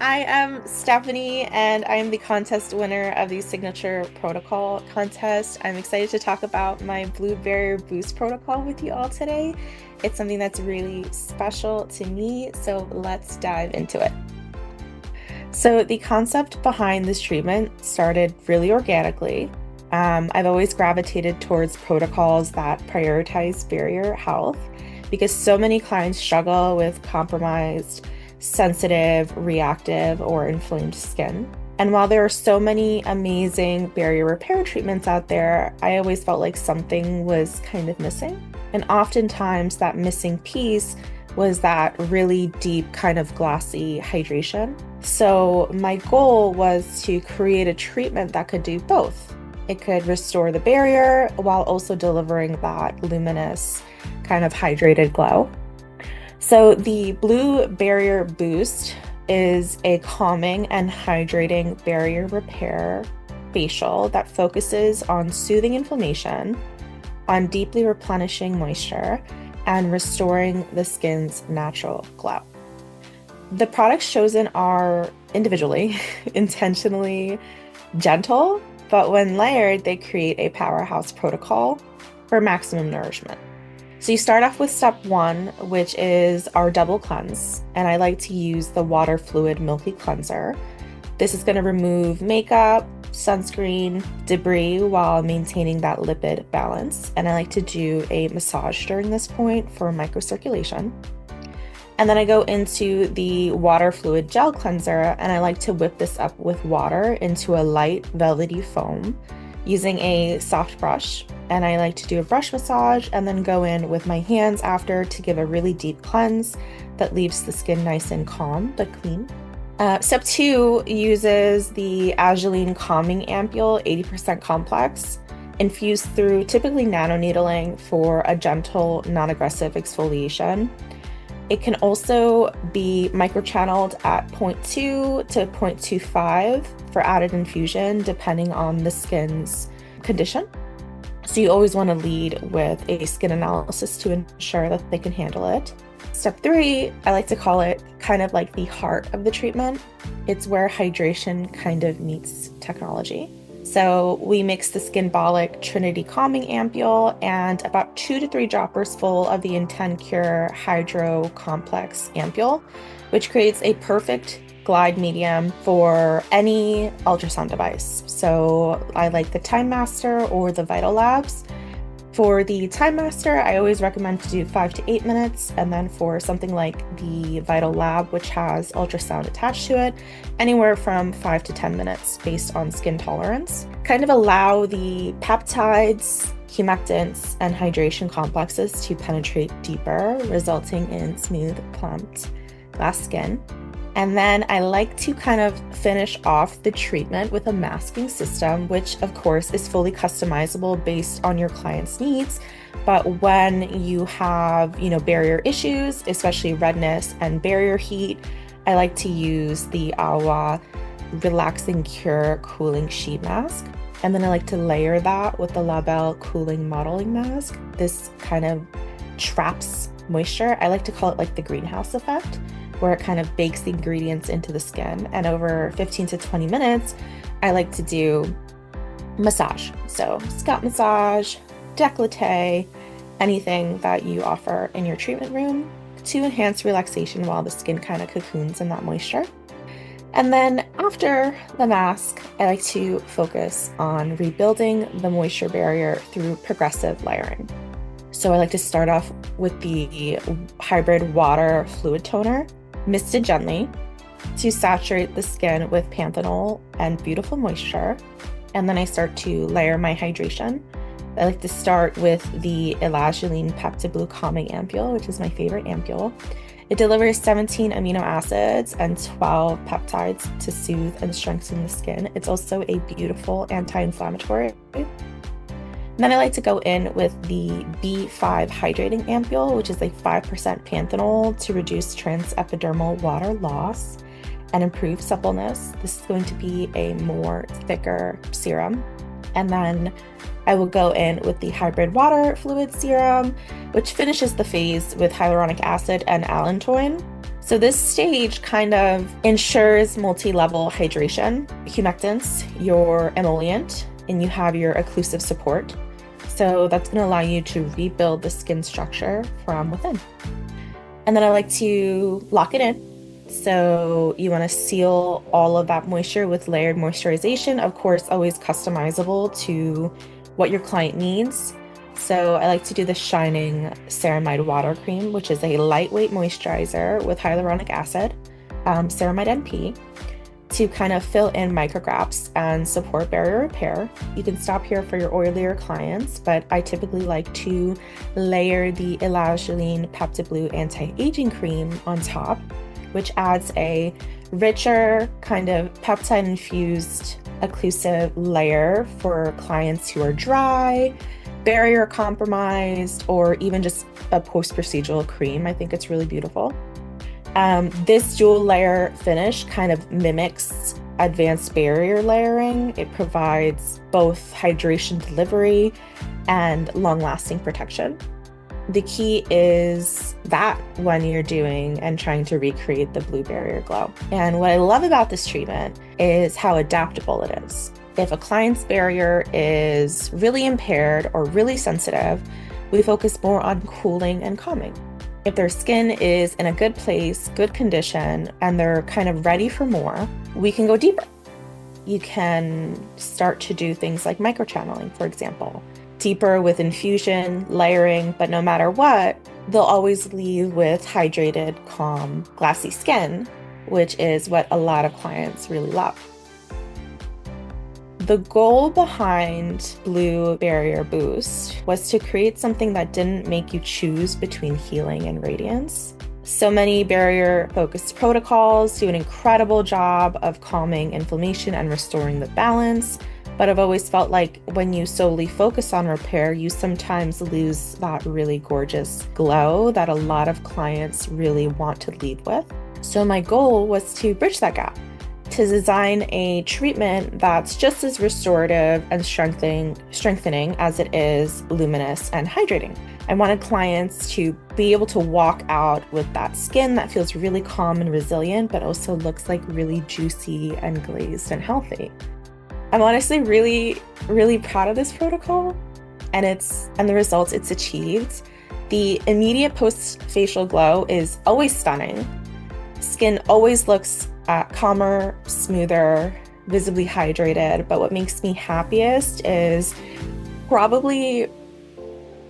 I am Stephanie, and I am the contest winner of the Signature Protocol contest. I'm excited to talk about my Blue Barrier Boost protocol with you all today. It's something that's really special to me, so let's dive into it. So, the concept behind this treatment started really organically. I've always gravitated towards protocols that prioritize barrier health because so many clients struggle with compromised, sensitive, reactive, or inflamed skin. And while there are so many amazing barrier repair treatments out there, I always felt like something was kind of missing. And oftentimes, that missing piece was that really deep, kind of glassy hydration. So, my goal was to create a treatment that could do both. It could restore the barrier while also delivering that luminous, kind of hydrated glow. So, the Blue Barrier Boost is a calming and hydrating barrier repair facial that focuses on soothing inflammation, on deeply replenishing moisture, and restoring the skin's natural glow. The products chosen are individually, intentionally gentle, but when layered, they create a powerhouse protocol for maximum nourishment. So you start off with step one, which is our double cleanse, and I like to use the water fluid milky cleanser. This is going to remove makeup, sunscreen, debris while maintaining that lipid balance. And I like to do a massage during this point for microcirculation. And then I go into the water fluid gel cleanser, and I like to whip this up with water into a light velvety foam using a soft brush. And I like to do a brush massage and then go in with my hands after to give a really deep cleanse that leaves the skin nice and calm but clean. Step two uses the Agiline Calming Ampule 80% complex, infused through typically nanoneedling for a gentle, non-aggressive exfoliation. It can also be microchanneled at 0.2 to 0.25 for added infusion, depending on the skin's condition. So you always want to lead with a skin analysis to ensure that they can handle it. Step three, I like to call it kind of like the heart of the treatment. It's where hydration kind of meets technology. So we mix the Skinbolic Trinity Calming Ampule and about 2 to 3 droppers full of the IntenCure Hydro Complex Ampule, which creates a perfect glide medium for any ultrasound device. So I like the Time Master or the Vital Labs. For the Time Master, I always recommend to do 5 to 8 minutes, and then for something like the Vital Lab, which has ultrasound attached to it, anywhere from 5 to 10 minutes based on skin tolerance. Kind of allow the peptides, humectants, and hydration complexes to penetrate deeper, resulting in smooth, plumped glass skin. And then I like to kind of finish off the treatment with a masking system, which of course is fully customizable based on your client's needs. But when you have, barrier issues, especially redness and barrier heat, I like to use the Awa Relaxing Cure Cooling Sheet Mask. And then I like to layer that with the Labelle Cooling Modeling Mask. This kind of traps moisture. I like to call it like the greenhouse effect, where it kind of bakes the ingredients into the skin. And over 15 to 20 minutes, I like to do massage. So scalp massage, décolleté, anything that you offer in your treatment room to enhance relaxation while the skin kind of cocoons in that moisture. And then after the mask, I like to focus on rebuilding the moisture barrier through progressive layering. So I like to start off with the hybrid water fluid toner, misted gently to saturate the skin with panthenol and beautiful moisture. And then I start to layer my hydration. I like to start with the Elagiline Peptiblue Calming Ampule, which is my favorite ampule. It delivers 17 amino acids and 12 peptides to soothe and strengthen the skin. It's also a beautiful anti-inflammatory. And then I like to go in with the B5 Hydrating Ampule, which is a 5% panthenol to reduce transepidermal water loss and improve suppleness. This is going to be a more thicker serum. And then I will go in with the Hybrid Water Fluid Serum, which finishes the phase with hyaluronic acid and allantoin. So this stage kind of ensures multi-level hydration, humectants, your emollient, and you have your occlusive support. So that's going to allow you to rebuild the skin structure from within. And then I like to lock it in. So you want to seal all of that moisture with layered moisturization, of course, always customizable to what your client needs. So I like to do the Shining Ceramide Water Cream, which is a lightweight moisturizer with hyaluronic acid, ceramide NP, to kind of fill in microgaps and support barrier repair. You can stop here for your oilier clients, but I typically like to layer the Elageline Pepti-Blue Anti-Aging Cream on top, which adds a richer kind of peptide-infused occlusive layer for clients who are dry, barrier compromised, or even just a post-procedural cream. I think it's really beautiful. This dual layer finish kind of mimics advanced barrier layering. It provides both hydration delivery and long-lasting protection. The key is that when you're doing and trying to recreate the blue barrier glow. And what I love about this treatment is how adaptable it is. If a client's barrier is really impaired or really sensitive, we focus more on cooling and calming. If their skin is in a good place, good condition, and they're kind of ready for more, we can go deeper. You can start to do things like microchanneling, for example, deeper with infusion, layering, but no matter what, they'll always leave with hydrated, calm, glassy skin, which is what a lot of clients really love. The goal behind Blue Barrier Boost was to create something that didn't make you choose between healing and radiance. So many barrier-focused protocols do an incredible job of calming inflammation and restoring the balance, but I've always felt like when you solely focus on repair, you sometimes lose that really gorgeous glow that a lot of clients really want to lead with. So my goal was to bridge that gap, to design a treatment that's just as restorative and strengthening as it is luminous and hydrating. I wanted clients to be able to walk out with that skin that feels really calm and resilient, but also looks like really juicy and glazed and healthy. I'm honestly really, really proud of this protocol and the results it's achieved. The immediate post-facial glow is always stunning. Skin always looks calmer, smoother, visibly hydrated, but what makes me happiest is probably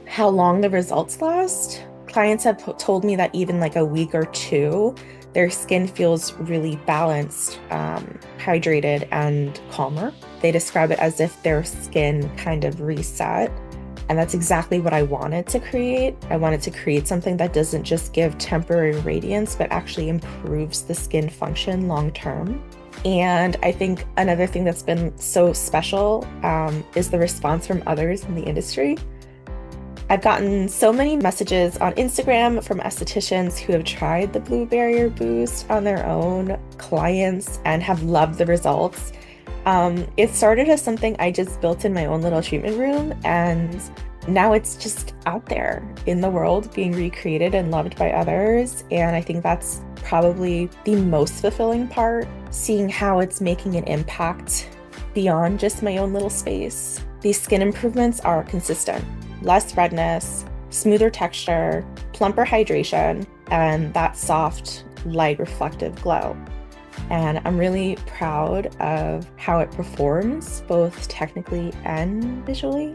how long the results last. Clients have told me that even like a week or two, their skin feels really balanced, hydrated, and calmer. They describe it as if their skin kind of reset. And that's exactly what I wanted to create. I wanted to create something that doesn't just give temporary radiance, but actually improves the skin function long term. And I think another thing that's been so special is the response from others in the industry. I've gotten so many messages on Instagram from estheticians who have tried the Blue Barrier Boost on their own clients and have loved the results. It started as something I just built in my own little treatment room, and now it's just out there in the world being recreated and loved by others. And I think that's probably the most fulfilling part, seeing how it's making an impact beyond just my own little space. These skin improvements are consistent. Less redness, smoother texture, plumper hydration, and that soft, light, reflective glow. And I'm really proud of how it performs, both technically and visually.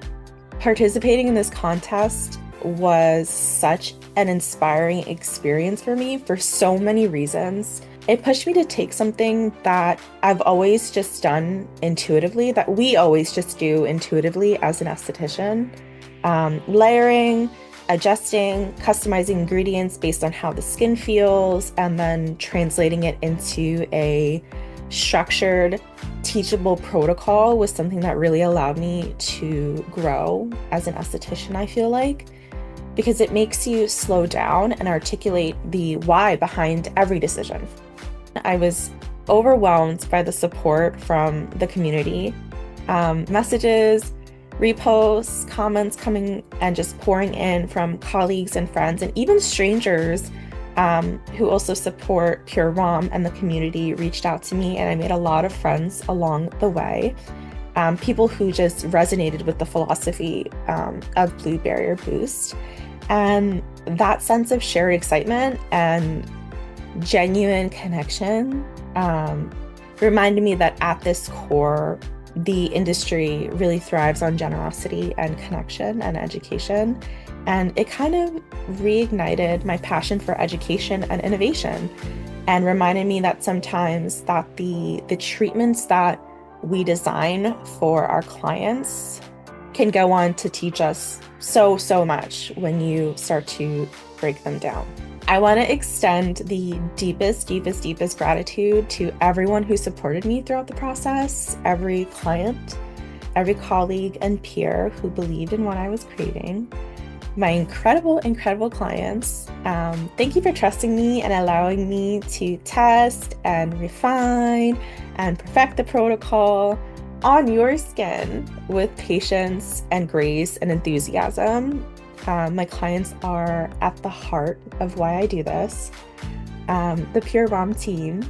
Participating in this contest was such an inspiring experience for me for so many reasons. It pushed me to take something that I've always just done intuitively, that we always just do intuitively as an esthetician. Layering, adjusting, customizing ingredients based on how the skin feels, and then translating it into a structured, teachable protocol was something that really allowed me to grow as an esthetician, I feel like, because it makes you slow down and articulate the why behind every decision. I was overwhelmed by the support from the community, messages, reposts, comments coming and just pouring in from colleagues and friends and even strangers who also support Pure Rom and the community, reached out to me, and I made a lot of friends along the way. People who just resonated with the philosophy of Blue Barrier Boost. And that sense of shared excitement and genuine connection reminded me that at this core, the industry really thrives on generosity and connection and education. And it kind of reignited my passion for education and innovation, and reminded me that sometimes that the treatments that we design for our clients can go on to teach us so much when you start to break them down. I want to extend the deepest gratitude to everyone who supported me throughout the process, every client, every colleague and peer who believed in what I was creating, my incredible clients. Thank you for trusting me and allowing me to test and refine and perfect the protocol on your skin with patience and grace and enthusiasm. My clients are at the heart of why I do this. The Pure Rom team,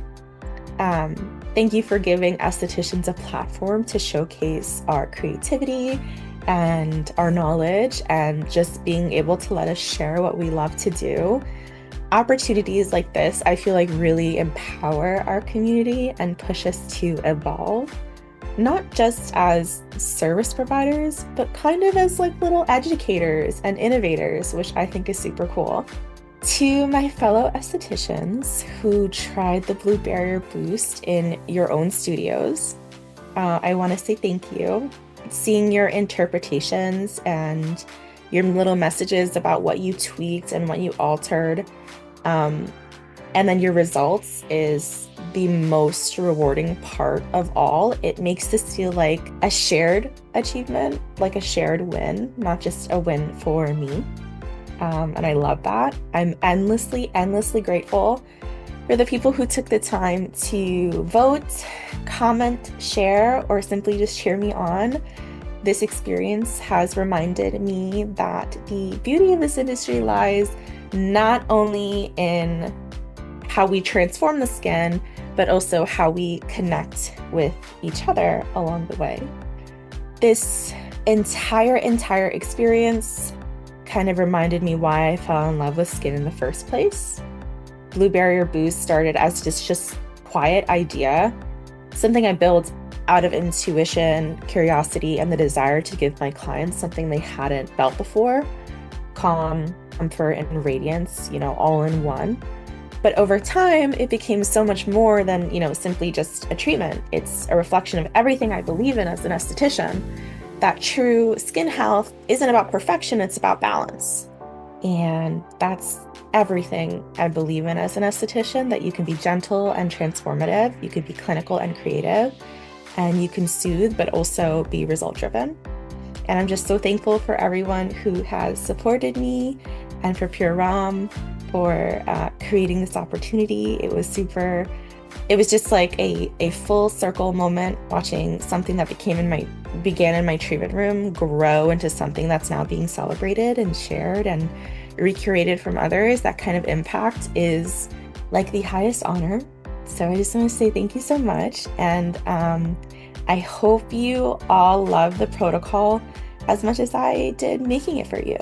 thank you for giving estheticians a platform to showcase our creativity and our knowledge, and just being able to let us share what we love to do. Opportunities like this, I feel like, really empower our community and push us to evolve, not just as service providers, but kind of as like little educators and innovators, which I think is super cool. To my fellow estheticians who tried the Blue Barrier Boost in your own studios, I want to say thank you. Seeing your interpretations and your little messages about what you tweaked and what you altered, and then your results, is the most rewarding part of all. It makes this feel like a shared achievement, like a shared win, not just a win for me. And I love that. I'm endlessly grateful for the people who took the time to vote, comment, share, or simply just cheer me on. This experience has reminded me that the beauty of this industry lies not only in how we transform the skin, but also how we connect with each other along the way. This entire experience kind of reminded me why I fell in love with skin in the first place. Blue Barrier Boost started as just quiet idea, something I built out of intuition, curiosity, and the desire to give my clients something they hadn't felt before. Calm, comfort, and radiance, all in one. But over time, it became so much more than, simply just a treatment. It's a reflection of everything I believe in as an esthetician, that true skin health isn't about perfection, it's about balance. And that's everything I believe in as an esthetician, that you can be gentle and transformative, you could be clinical and creative, and you can soothe, but also be result-driven. And I'm just so thankful for everyone who has supported me, and for Pure Rom for creating this opportunity. It was just like a full circle moment, watching something that began in my treatment room grow into something that's now being celebrated and shared and recurated from others. That kind of impact is like the highest honor. So I just want to say thank you so much. And I hope you all love the protocol as much as I did making it for you.